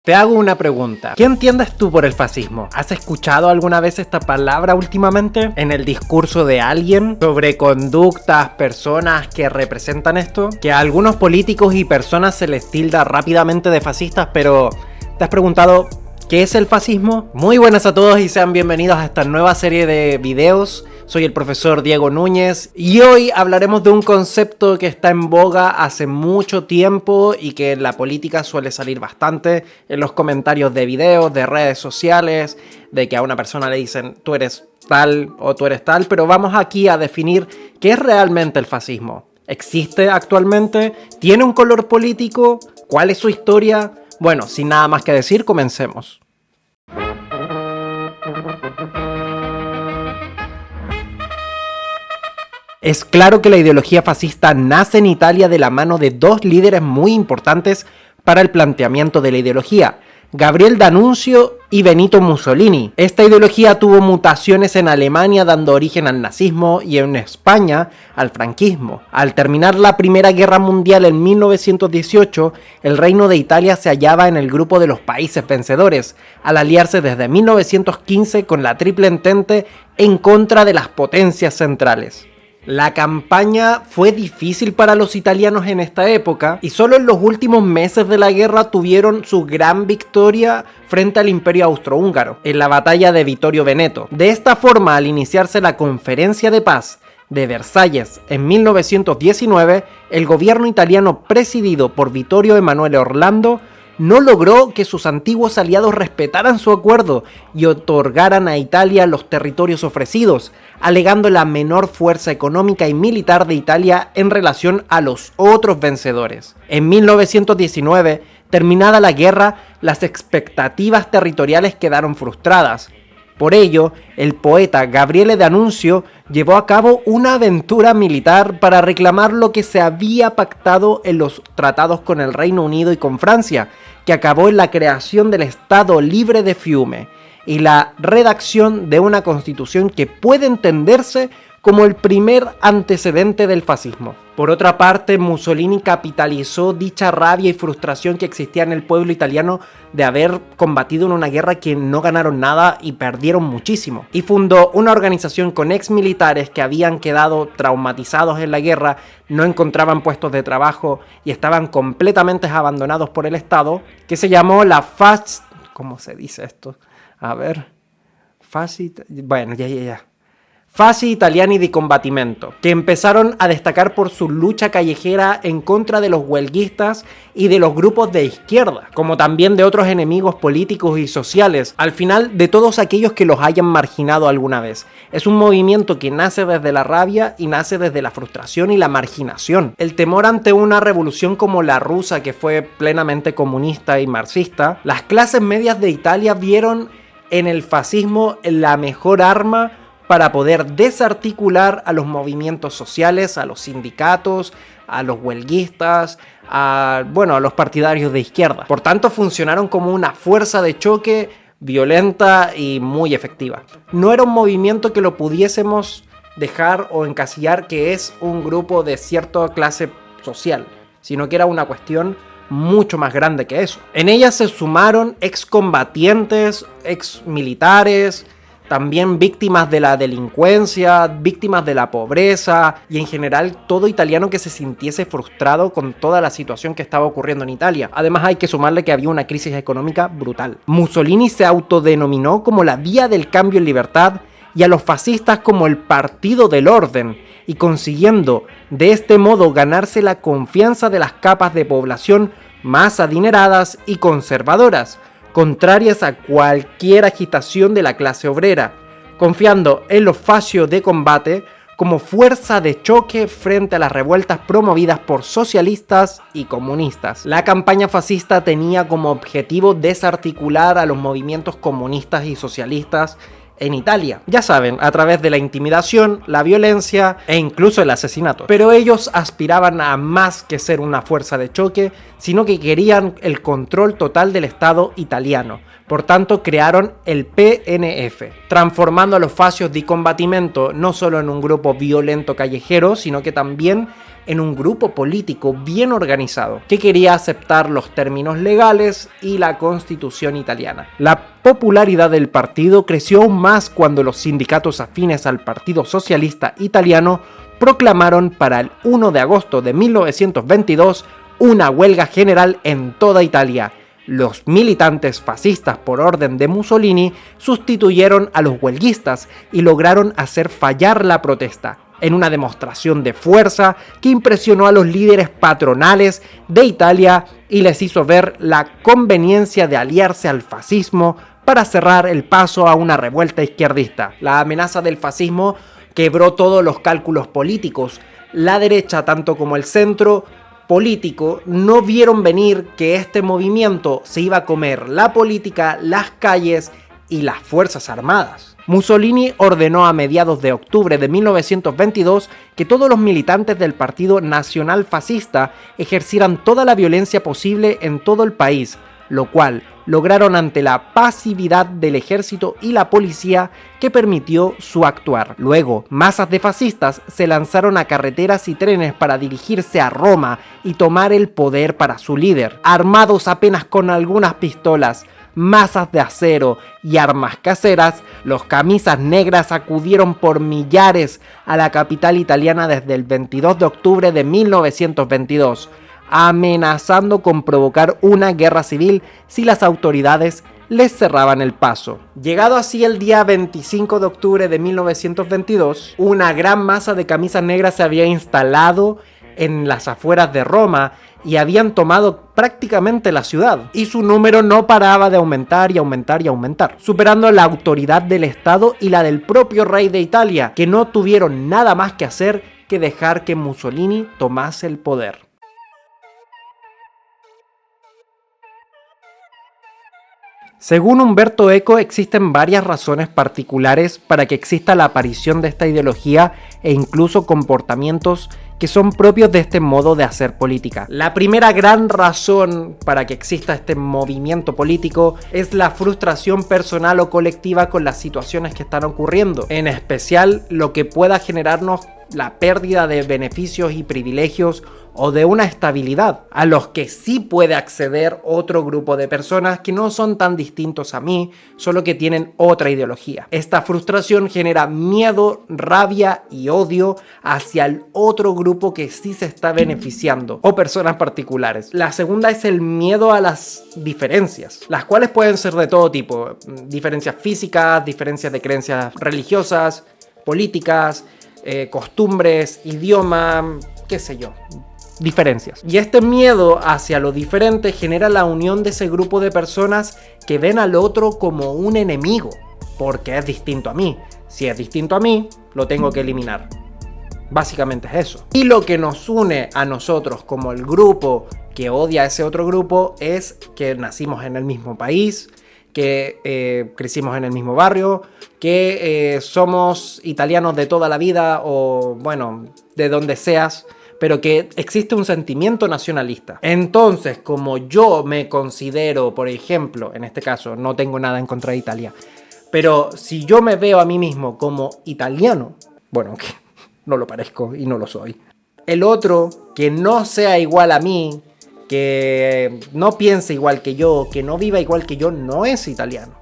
Te hago una pregunta. ¿Qué entiendes tú por el fascismo? ¿Has escuchado alguna vez esta palabra últimamente en el discurso de alguien sobre conductas, personas que representan esto? Que a algunos políticos y personas se les tilda rápidamente de fascistas, pero ¿te has preguntado qué es el fascismo? Muy buenas a todos y sean bienvenidos a esta nueva serie de videos. Soy el profesor Diego Núñez y hoy hablaremos de un concepto que está en boga hace mucho tiempo y que en la política suele salir bastante en los comentarios de videos, de redes sociales, de que a una persona le dicen tú eres tal o tú eres tal, pero vamos aquí a definir qué es realmente el fascismo. ¿Existe actualmente? ¿Tiene un color político? ¿Cuál es su historia? Bueno, sin nada más que decir, comencemos. Es claro que la ideología fascista nace en Italia de la mano de dos líderes muy importantes para el planteamiento de la ideología, Gabriele D'Annunzio y Benito Mussolini. Esta ideología tuvo mutaciones en Alemania dando origen al nazismo y en España al franquismo. Al terminar la Primera Guerra Mundial en 1918, el Reino de Italia se hallaba en el grupo de los países vencedores, al aliarse desde 1915 con la Triple Entente en contra de las potencias centrales. La campaña fue difícil para los italianos en esta época y solo en los últimos meses de la guerra tuvieron su gran victoria frente al Imperio Austrohúngaro en la batalla de Vittorio Veneto. De esta forma, al iniciarse la Conferencia de Paz de Versalles en 1919, el gobierno italiano presidido por Vittorio Emanuele Orlando no logró que sus antiguos aliados respetaran su acuerdo y otorgaran a Italia los territorios ofrecidos, alegando la menor fuerza económica y militar de Italia en relación a los otros vencedores. En 1919, terminada la guerra, las expectativas territoriales quedaron frustradas. Por ello, el poeta Gabriele D'Annunzio llevó a cabo una aventura militar para reclamar lo que se había pactado en los tratados con el Reino Unido y con Francia, que acabó en la creación del Estado Libre de Fiume y la redacción de una constitución que puede entenderse como el primer antecedente del fascismo. Por otra parte, Mussolini capitalizó dicha rabia y frustración que existía en el pueblo italiano de haber combatido en una guerra que no ganaron nada y perdieron muchísimo. Y fundó una organización con ex militares que habían quedado traumatizados en la guerra, no encontraban puestos de trabajo y estaban completamente abandonados por el Estado, que se llamó la ¿cómo se dice esto? A ver... Fasci Italiani di Combattimento, que empezaron a destacar por su lucha callejera en contra de los huelguistas y de los grupos de izquierda, como también de otros enemigos políticos y sociales, al final de todos aquellos que los hayan marginado alguna vez. Es un movimiento que nace desde la rabia y nace desde la frustración y la marginación. El temor ante una revolución como la rusa, que fue plenamente comunista y marxista, las clases medias de Italia vieron en el fascismo la mejor arma para poder desarticular a los movimientos sociales, a los sindicatos, a los huelguistas, a los partidarios de izquierda. Por tanto, funcionaron como una fuerza de choque violenta y muy efectiva. No era un movimiento que lo pudiésemos dejar o encasillar que es un grupo de cierta clase social, sino que era una cuestión mucho más grande que eso. En ella se sumaron excombatientes, exmilitares, también víctimas de la delincuencia, víctimas de la pobreza y en general todo italiano que se sintiese frustrado con toda la situación que estaba ocurriendo en Italia. Además hay que sumarle que había una crisis económica brutal. Mussolini se autodenominó como la vía del cambio en libertad y a los fascistas como el partido del orden, y consiguiendo de este modo ganarse la confianza de las capas de población más adineradas y conservadoras, contrarias a cualquier agitación de la clase obrera, confiando en los fascios de combate como fuerza de choque frente a las revueltas promovidas por socialistas y comunistas. La campaña fascista tenía como objetivo desarticular a los movimientos comunistas y socialistas en Italia. Ya saben, a través de la intimidación, la violencia e incluso el asesinato. Pero ellos aspiraban a más que ser una fuerza de choque, sino que querían el control total del Estado italiano. Por tanto, crearon el PNF, transformando a los fascios di combattimento no solo en un grupo violento callejero, sino que también en un grupo político bien organizado, que quería aceptar los términos legales y la constitución italiana. La popularidad del partido creció aún más cuando los sindicatos afines al Partido Socialista Italiano proclamaron para el 1 de agosto de 1922 una huelga general en toda Italia. Los militantes fascistas por orden de Mussolini sustituyeron a los huelguistas y lograron hacer fallar la protesta, en una demostración de fuerza que impresionó a los líderes patronales de Italia y les hizo ver la conveniencia de aliarse al fascismo para cerrar el paso a una revuelta izquierdista. La amenaza del fascismo quebró todos los cálculos políticos. La derecha, tanto como el centro político, no vieron venir que este movimiento se iba a comer la política, las calles y las fuerzas armadas. Mussolini ordenó a mediados de octubre de 1922 que todos los militantes del Partido Nacional Fascista ejercieran toda la violencia posible en todo el país, lo cual lograron ante la pasividad del ejército y la policía que permitió su actuar. Luego, masas de fascistas se lanzaron a carreteras y trenes para dirigirse a Roma y tomar el poder para su líder. Armados apenas con algunas pistolas, masas de acero y armas caseras, los camisas negras acudieron por millares a la capital italiana desde el 22 de octubre de 1922, amenazando con provocar una guerra civil si las autoridades les cerraban el paso. Llegado así el día 25 de octubre de 1922, una gran masa de camisas negras se había instalado en las afueras de Roma y habían tomado prácticamente la ciudad, y su número no paraba de aumentar y aumentar y aumentar, superando la autoridad del Estado y la del propio rey de Italia, que no tuvieron nada más que hacer que dejar que Mussolini tomase el poder. Según Umberto Eco, existen varias razones particulares para que exista la aparición de esta ideología e incluso comportamientos que son propios de este modo de hacer política. La primera gran razón para que exista este movimiento político es la frustración personal o colectiva con las situaciones que están ocurriendo, en especial lo que pueda generarnos la pérdida de beneficios y privilegios o de una estabilidad, a los que sí puede acceder otro grupo de personas que no son tan distintos a mí, solo que tienen otra ideología. Esta frustración genera miedo, rabia y odio hacia el otro grupo que sí se está beneficiando, o personas particulares. La segunda es el miedo a las diferencias, las cuales pueden ser de todo tipo: diferencias físicas, diferencias de creencias religiosas, políticas, costumbres, idioma, qué sé yo, diferencias. Y este miedo hacia lo diferente genera la unión de ese grupo de personas que ven al otro como un enemigo, porque es distinto a mí. Si es distinto a mí, lo tengo que eliminar. Básicamente es eso. Y lo que nos une a nosotros como el grupo que odia a ese otro grupo es que nacimos en el mismo país, que crecimos en el mismo barrio, que somos italianos de toda la vida, o bueno, de donde seas, pero que existe un sentimiento nacionalista. Entonces, como yo me considero, por ejemplo, en este caso, no tengo nada en contra de Italia, pero si yo me veo a mí mismo como italiano, bueno, que no lo parezco y no lo soy, el otro que no sea igual a mí, que no piense igual que yo, que no viva igual que yo, no es italiano.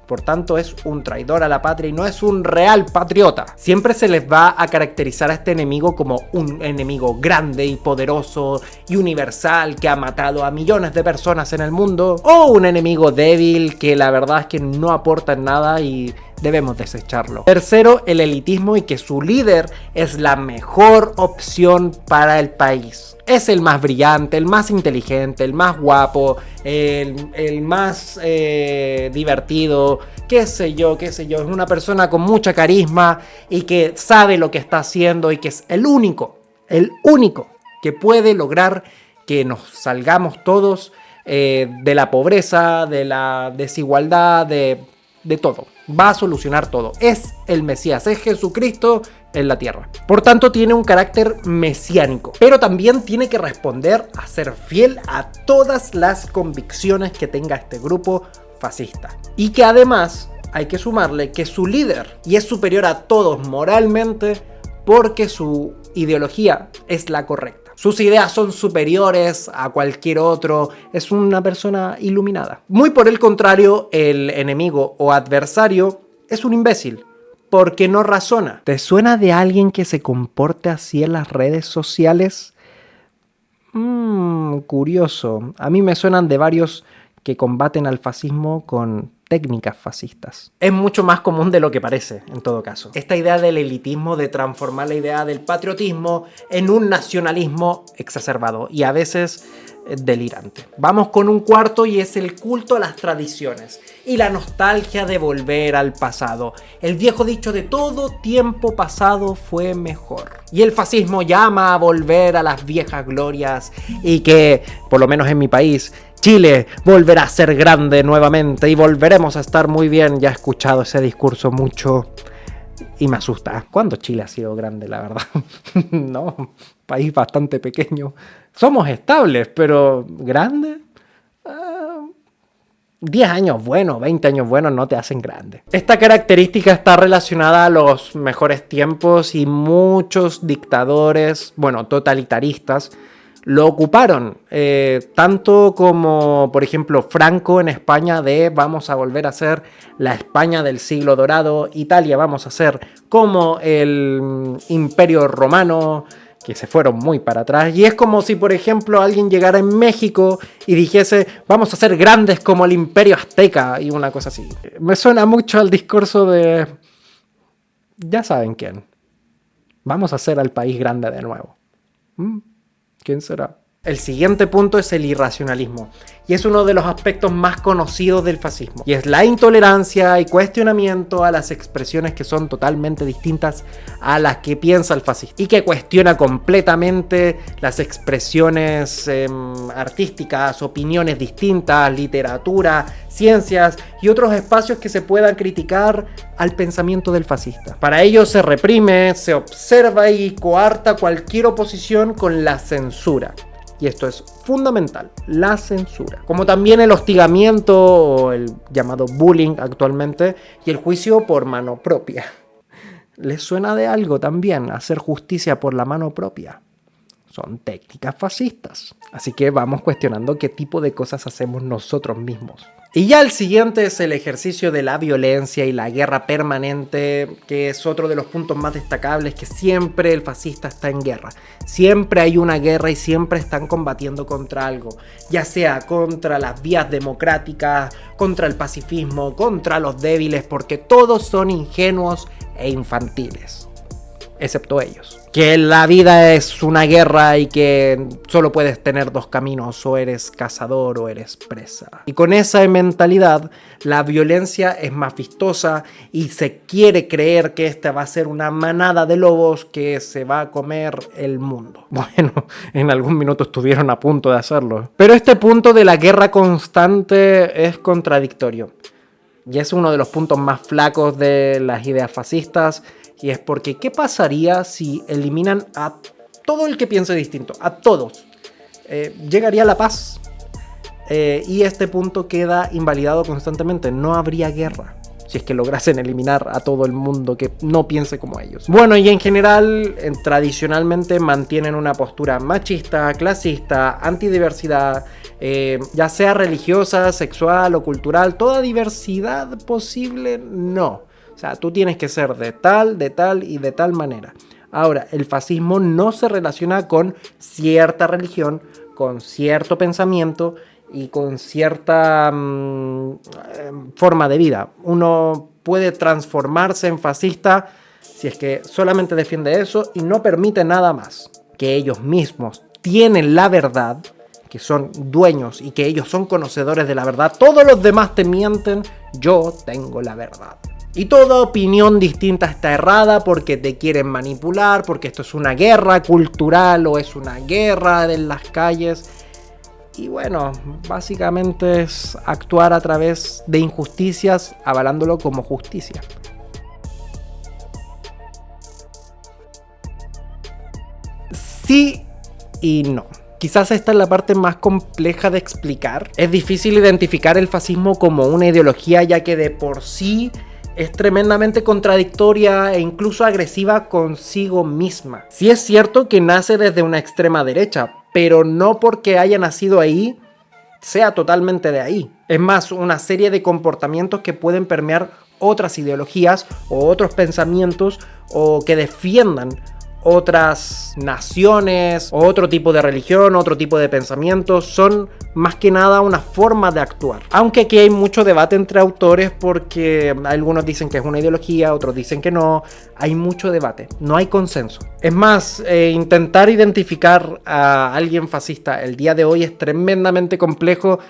Por tanto, es un traidor a la patria y no es un real patriota. Siempre se les va a caracterizar a este enemigo como un enemigo grande y poderoso y universal que ha matado a millones de personas en el mundo, o un enemigo débil que la verdad es que no aporta en nada y debemos desecharlo. Tercero, el elitismo y que su líder es la mejor opción para el país. Es el más brillante, el más inteligente, el más guapo, el más divertido, qué sé yo. Es una persona con mucha carisma y que sabe lo que está haciendo y que es el único que puede lograr que nos salgamos todos de la pobreza, de la desigualdad, de todo. Va a solucionar todo. Es el Mesías, es Jesucristo en la tierra. Por tanto, tiene un carácter mesiánico, pero también tiene que responder a ser fiel a todas las convicciones que tenga este grupo fascista. Y que además hay que sumarle que su líder y es superior a todos moralmente, porque su ideología es la correcta. Sus ideas son superiores a cualquier otro, es una persona iluminada. Muy por el contrario, el enemigo o adversario es un imbécil, porque no razona. ¿Te suena de alguien que se comporte así en las redes sociales? Curioso. A mí me suenan de varios que combaten al fascismo con técnicas fascistas. Es mucho más común de lo que parece, en todo caso. Esta idea del elitismo, de transformar la idea del patriotismo en un nacionalismo exacerbado y a veces delirante. Vamos con un cuarto y es el culto a las tradiciones y la nostalgia de volver al pasado. El viejo dicho de todo tiempo pasado fue mejor. Y el fascismo llama a volver a las viejas glorias y que, por lo menos en mi país, Chile volverá a ser grande nuevamente y volveremos a estar muy bien. Ya he escuchado ese discurso mucho y me asusta. ¿Cuándo Chile ha sido grande, la verdad? No, país bastante pequeño. Somos estables, pero ¿grande? 10 años buenos, 20 años buenos no te hacen grande. Esta característica está relacionada a los mejores tiempos y muchos dictadores, totalitaristas, lo ocuparon, tanto como, por ejemplo, Franco en España de vamos a volver a ser la España del siglo dorado, Italia vamos a ser como el Imperio Romano, que se fueron muy para atrás. Y es como si, por ejemplo, alguien llegara en México y dijese vamos a ser grandes como el Imperio Azteca y una cosa así. Me suena mucho al discurso de ya saben quién. Vamos a hacer al país grande de nuevo. ¿Quién será? El siguiente punto es el irracionalismo, y es uno de los aspectos más conocidos del fascismo, y es la intolerancia y cuestionamiento a las expresiones que son totalmente distintas a las que piensa el fascista, y que cuestiona completamente las expresiones artísticas, opiniones distintas, literatura, ciencias y otros espacios que se puedan criticar al pensamiento del fascista. Para ello se reprime, se observa y coarta cualquier oposición con la censura. Y esto es fundamental, la censura. Como también el hostigamiento o el llamado bullying actualmente y el juicio por mano propia. ¿Les suena de algo también hacer justicia por la mano propia? Son técnicas fascistas. Así que vamos cuestionando qué tipo de cosas hacemos nosotros mismos. Y ya el siguiente es el ejercicio de la violencia y la guerra permanente, que es otro de los puntos más destacables, que siempre el fascista está en guerra. Siempre hay una guerra y siempre están combatiendo contra algo, ya sea contra las vías democráticas, contra el pacifismo, contra los débiles, porque todos son ingenuos e infantiles, excepto ellos. Que la vida es una guerra y que solo puedes tener dos caminos, o eres cazador o eres presa. Y con esa mentalidad, la violencia es más vistosa y se quiere creer que esta va a ser una manada de lobos que se va a comer el mundo. Bueno, en algún minuto estuvieron a punto de hacerlo. Pero este punto de la guerra constante es contradictorio. Y es uno de los puntos más flacos de las ideas fascistas. Y es porque, ¿qué pasaría si eliminan a todo el que piense distinto? A todos. Llegaría la paz. Y este punto queda invalidado constantemente. No habría guerra si es que lograsen eliminar a todo el mundo que no piense como ellos. Bueno, y en general, tradicionalmente mantienen una postura machista, clasista, antidiversidad, ya sea religiosa, sexual o cultural. Toda diversidad posible, no. O sea, tú tienes que ser de tal y de tal manera. Ahora, el fascismo no se relaciona con cierta religión, con cierto pensamiento y con cierta forma de vida. Uno puede transformarse en fascista si es que solamente defiende eso y no permite nada más. Que ellos mismos tienen la verdad, que son dueños y que ellos son conocedores de la verdad. Todos los demás te mienten, yo tengo la verdad. Y toda opinión distinta está errada porque te quieren manipular, porque esto es una guerra cultural o es una guerra de las calles. Y bueno, básicamente es actuar a través de injusticias, avalándolo como justicia. Sí y no. Quizás esta es la parte más compleja de explicar. Es difícil identificar el fascismo como una ideología, ya que de por sí es tremendamente contradictoria e incluso agresiva consigo misma. Sí es cierto que nace desde una extrema derecha, pero no porque haya nacido ahí sea totalmente de ahí. Es más, una serie de comportamientos que pueden permear otras ideologías o otros pensamientos o que defiendan otras naciones, o otro tipo de religión, otro tipo de pensamientos. Son más que nada una forma de actuar. Aunque aquí hay mucho debate entre autores porque algunos dicen que es una ideología, otros dicen que no. Hay mucho debate, no hay consenso. Es más, intentar identificar a alguien fascista el día de hoy es tremendamente complejo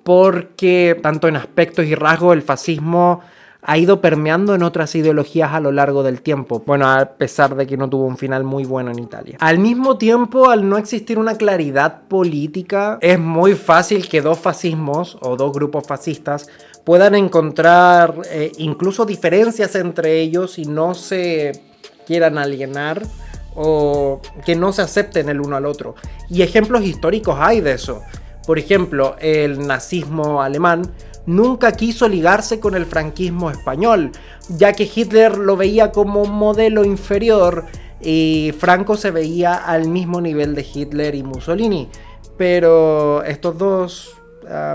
porque tanto en aspectos y rasgos el fascismo ha ido permeando en otras ideologías a lo largo del tiempo. Bueno, a pesar de que no tuvo un final muy bueno en Italia. Al mismo tiempo, al no existir una claridad política, es muy fácil que dos fascismos o dos grupos fascistas puedan encontrar incluso diferencias entre ellos y no se quieran alienar o que no se acepten el uno al otro. Y ejemplos históricos hay de eso. Por ejemplo, el nazismo alemán nunca quiso ligarse con el franquismo español, ya que Hitler lo veía como un modelo inferior y Franco se veía al mismo nivel de Hitler y Mussolini. Pero estos dos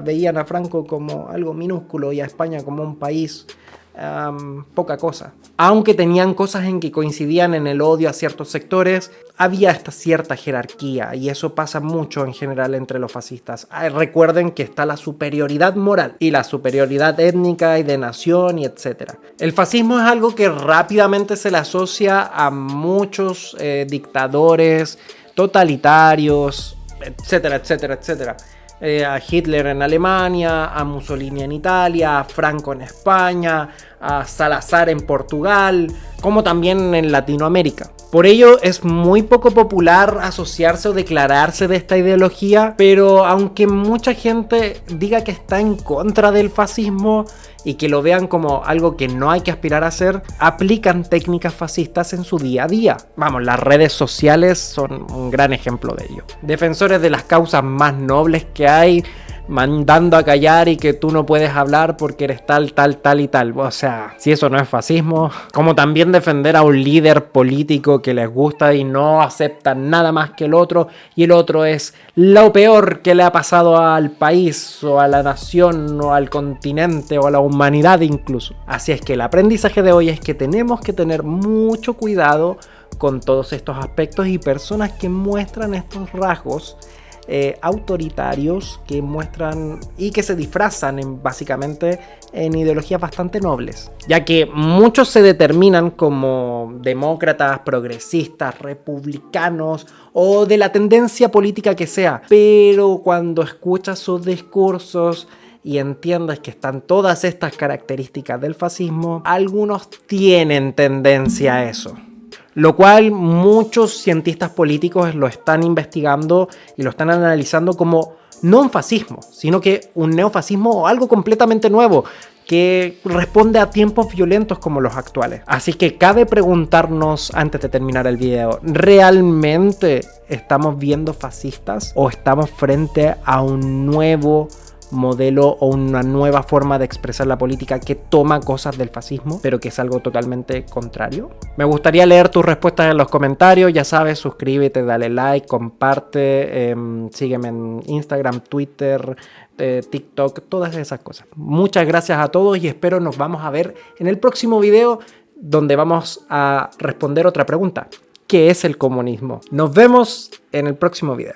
veían a Franco como algo minúsculo y a España como un país poca cosa. Aunque tenían cosas en que coincidían en el odio a ciertos sectores, había esta cierta jerarquía y eso pasa mucho en general entre los fascistas. Recuerden que está la superioridad moral y la superioridad étnica y de nación y etcétera. El fascismo es algo que rápidamente se le asocia a muchos dictadores totalitarios, etcétera, etcétera, etcétera. A Hitler en Alemania, a Mussolini en Italia, a Franco en España, a Salazar en Portugal, como también en Latinoamérica. Por ello es muy poco popular asociarse o declararse de esta ideología, pero aunque mucha gente diga que está en contra del fascismo y que lo vean como algo que no hay que aspirar a hacer, aplican técnicas fascistas en su día a día. Vamos, las redes sociales son un gran ejemplo de ello. Defensores de las causas más nobles que hay, mandando a callar y que tú no puedes hablar porque eres tal, tal, tal y tal. O sea, si eso no es fascismo. Como también defender a un líder político que les gusta y no acepta nada más que el otro, y el otro es lo peor que le ha pasado al país o a la nación o al continente o a la humanidad incluso. Así es que el aprendizaje de hoy es que tenemos que tener mucho cuidado con todos estos aspectos y personas que muestran estos rasgos autoritarios, que muestran y que se disfrazan básicamente en ideologías bastante nobles, ya que muchos se determinan como demócratas, progresistas, republicanos o de la tendencia política que sea, pero cuando escuchas sus discursos y entiendes que están todas estas características del fascismo, algunos tienen tendencia a eso. Lo cual muchos cientistas políticos lo están investigando y lo están analizando como no un fascismo, sino que un neofascismo o algo completamente nuevo que responde a tiempos violentos como los actuales. Así que cabe preguntarnos antes de terminar el video, ¿realmente estamos viendo fascistas o estamos frente a un nuevo modelo o una nueva forma de expresar la política que toma cosas del fascismo, pero que es algo totalmente contrario? Me gustaría leer tus respuestas en los comentarios. Ya sabes, suscríbete, dale like, comparte, sígueme en Instagram, Twitter, TikTok, todas esas cosas. Muchas gracias a todos y espero nos vamos a ver en el próximo video donde vamos a responder otra pregunta. ¿Qué es el comunismo? Nos vemos en el próximo video.